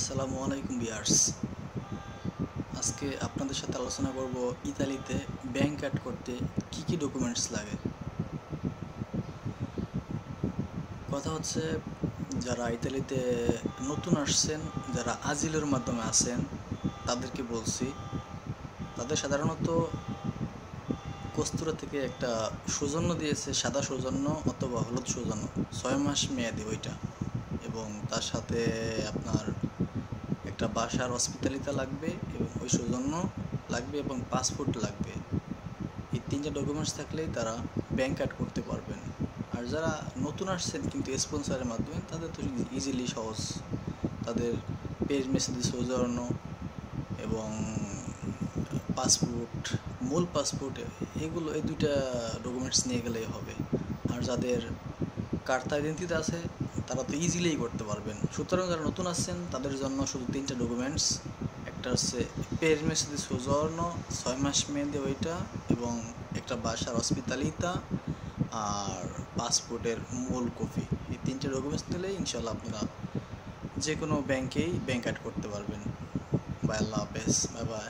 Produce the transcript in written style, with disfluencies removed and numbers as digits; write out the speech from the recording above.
আসসালামু আলাইকুম ভিউয়ার্স। আজকে আপনাদের সাথে আলোচনা করব ইতালিতে ব্যাংক কার্ড করতে কি কি ডকুমেন্টস লাগে। কথা হচ্ছে, যারা ইতালিতে নতুন আসছেন, যারা আজিলের মাধ্যমে আসেন, তাদেরকে বলছি, তাদের সাধারণত কস্তুরা থেকে একটা সৌজন্য দিয়েছে, সাদা সৌজন্য অথবা হলুদ সৌজন্য, 6 মাস মেয়াদি ওইটা, এবং তার সাথে আপনার একটা বাসার হসপিটালিটি লাগবে এবং ওই সৌজন্য লাগবে এবং পাসপোর্ট লাগবে। এই তিনটা ডকুমেন্টস থাকলেই তারা ব্যাংক কার্ড করতে পারবেন। আর যারা নতুন আসছেন কিন্তু স্পন্সরের মাধ্যমে, তাদের তো ইজিলি সহজ, তাদের পেজ মেসেজ সৌজন্য এবং পাসপোর্ট, মূল পাসপোর্ট, এগুলো এই দুইটা ডকুমেন্টস নিয়ে গেলেই হবে। আর যাদের কার্তা আইডেন্টিটি আছে তারা তো ইজিলিই করতে পারবেন। সুতরাং যারা নতুন আসছেন তাদের জন্য শুধু তিনটা ডকুমেন্টস, একটা হচ্ছে পেজ মেসেজ সৌজন্য 6 মাস মেয়াদি ওইটা, এবং একটা বাসার হসপিটালিতা, আর পাসপোর্টের মূল কপি। এই তিনটে ডকুমেন্টস দিলেই ইনশাল্লাহ আপনারা যে কোনো ব্যাংকেই ব্যাংক কার্ড করতে পারবেন। বাই, আল্লাহ হাফেজ, বাই বাই।